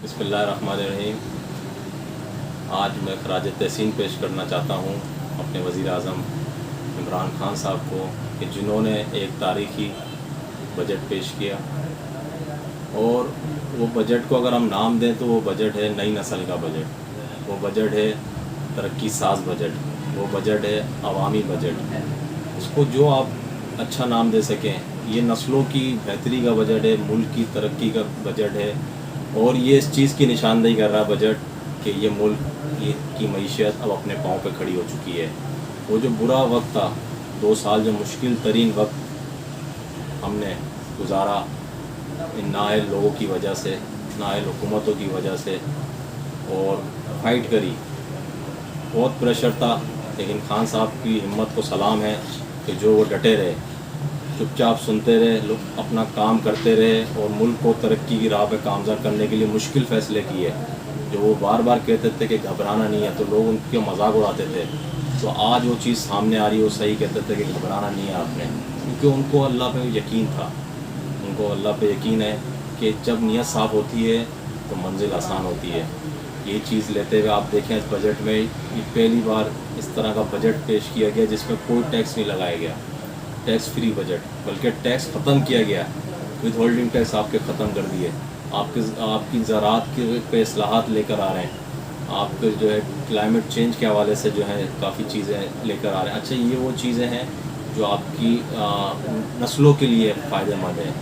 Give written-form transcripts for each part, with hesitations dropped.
बिस्मिल्लाहिर्रहमानिर्रहीम। आज मैं खराज तहसीन पेश करना चाहता हूँ अपने वज़ीर आज़म इमरान खान साहब को कि जिन्होंने एक तारीख़ी बजट पेश किया, और वो बजट को अगर हम नाम दें तो वो बजट है नई नस्ल का बजट, वो बजट है तरक्की साज बजट, वो बजट है अवामी बजट। उसको जो आप अच्छा नाम दे सकें, ये नस्लों की बेहतरी का बजट है, मुल्क की तरक्की का बजट है। और ये इस चीज़ की निशानदेही कर रहा है बजट कि ये मुल्क की मईशत अब अपने पाँव पे खड़ी हो चुकी है। वो जो बुरा वक्त था, 2 साल जो मुश्किल तरीन वक्त हमने गुजारा इन नाअहल लोगों की वजह से, नाअहल हुकूमतों की वजह से, और फाइट करी, बहुत प्रेशर था, लेकिन खान साहब की हिम्मत को सलाम है कि जो वो डटे रहे, चुपचाप सुनते रहे, लोग अपना काम करते रहे और मुल्क को तरक्की की राह पे कामज़द करने के लिए मुश्किल फ़ैसले किए। जो वो बार बार कहते थे कि घबराना नहीं है, तो लोग उनके मजाक उड़ाते थे, तो आज वो चीज़ सामने आ रही है। वो सही कहते थे कि घबराना नहीं है आपने, क्योंकि उनको अल्लाह पे यकीन था। उनको अल्लाह पे यकीन है कि जब नीयत साफ़ होती है तो मंजिल आसान होती है। ये चीज़ लेते हुए आप देखें, इस बजट में ये पहली बार इस तरह का बजट पेश किया गया जिसमें कोई टैक्स नहीं लगाया गया, टैक्स फ्री बजट, बल्कि टैक्स ख़त्म किया गया, विद होल्डिंग टैक्स आपके ख़त्म कर दिए। आपकी ज़राअत के पे इस्लाहात लेकर आ रहे हैं, आपके जो है क्लाइमेट चेंज के हवाले से जो है काफ़ी चीज़ें लेकर आ रहे हैं। अच्छा, ये वो चीज़ें हैं जो आपकी नस्लों के लिए फ़ायदेमंद हैं।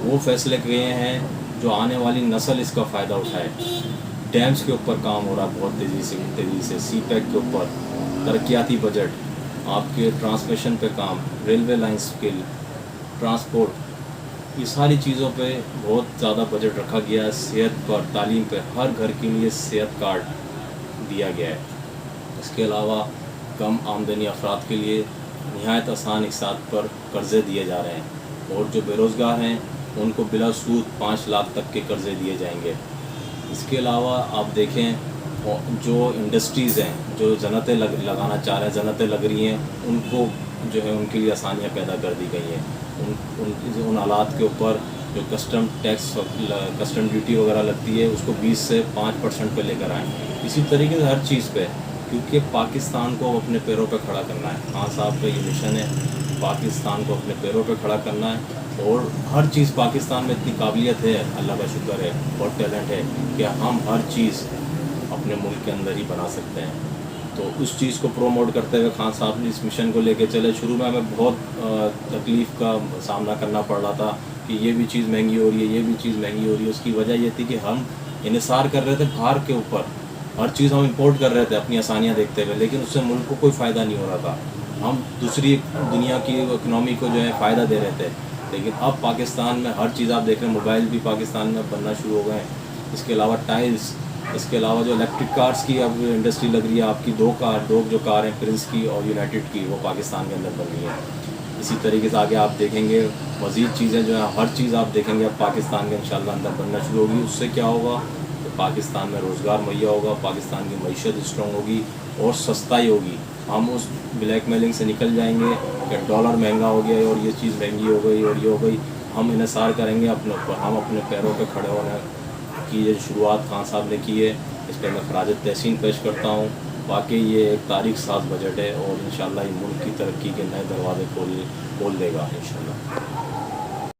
वो फ़ैसले किए हैं जो आने वाली नस्ल इसका फ़ायदा उठाए। डैम्स के ऊपर काम हो रहा है बहुत तेज़ी से, सी पैक के ऊपर तरक्याती बजट, आपके ट्रांसमिशन पे काम, रेलवे लाइंस के ट्रांसपोर्ट, ये सारी चीज़ों पे बहुत ज़्यादा बजट रखा गया है। सेहत पर, तालीम पे, हर घर के लिए सेहत कार्ड दिया गया है। इसके अलावा कम आमदनी अफराद के लिए नहायत आसान हिसाब पर कर्ज़े दिए जा रहे हैं, और जो बेरोज़गार हैं उनको बिला सूद 5 लाख तक के कर्ज़े दिए जाएंगे। इसके अलावा आप देखें, जो इंडस्ट्रीज़ हैं जो जन्नतें लगाना चाह रहे हैं, जन्नतें लग रही हैं, उनको जो है उनके लिए आसानियाँ पैदा कर दी गई हैं। उन आलात के ऊपर जो कस्टम ड्यूटी वगैरह लगती है, उसको 20 से 5% पे लेकर आएँ। इसी तरीके से हर चीज़ पे, क्योंकि पाकिस्तान को अपने पैरों पे खड़ा करना है। खान साहब का ये मिशन है, पाकिस्तान को अपने पैरों पे खड़ा करना है। और हर चीज़ पाकिस्तान में इतनी काबिलियत है, अल्लाह का शुक्र है, और टैलेंट है कि हम हर चीज़ अपने मुल्क के अंदर ही बना सकते हैं। तो उस चीज़ को प्रोमोट करते हुए खान साहब ने इस मिशन को लेके चले। शुरू में हमें बहुत तकलीफ़ का सामना करना पड़ रहा था कि ये भी चीज़ महंगी हो रही है, ये भी चीज़ महंगी हो रही है। उसकी वजह ये थी कि हम इन्हिसार कर रहे थे बाहर के ऊपर, हर चीज़ हम इंपोर्ट कर रहे थे अपनी आसानियाँ देखते हुए, लेकिन उससे मुल्क को कोई फ़ायदा नहीं हो रहा था। हम दूसरी दुनिया की इकनॉमी को जो है फ़ायदा दे रहे थे। लेकिन अब पाकिस्तान में हर चीज़ आप देख रहे हैं, मोबाइल भी पाकिस्तान में बनना शुरू हो गए हैं। इसके अलावा टाइल्स, इसके अलावा जो इलेक्ट्रिक कार्स की अब इंडस्ट्री लग रही है, आपकी दो जो कार हैं, प्रिंस की और यूनाइटेड की, वो पाकिस्तान के अंदर बन रही है। इसी तरीके से आगे आप देखेंगे मज़ीद चीज़ें जो है, हर चीज़ आप देखेंगे अब पाकिस्तान के इंशाल्लाह अंदर बनना शुरू होगी। उससे क्या होगा तो पाकिस्तान में रोज़गार मुहैया होगा, पाकिस्तान की मईशत स्ट्रॉन्ग होगी और सस्ताई होगी। हम उस ब्लैक मेलिंग से निकल जाएंगे कि डॉलर महंगा हो गया और ये चीज़ महंगी हो गई और ये हो गई। हम इन्हिसार करेंगे अपने ऊपर, हम अपने पैरों पर खड़े होने की ये शुरुआत खान साहब ने की है। इस पर मैं खराज तहसीन पेश करता हूँ। वाकई ये एक तारीख साज बजट है और इंशाल्लाह ये मुल्क की तरक्की के नए दरवाज़े खोल देगा इंशाल्लाह।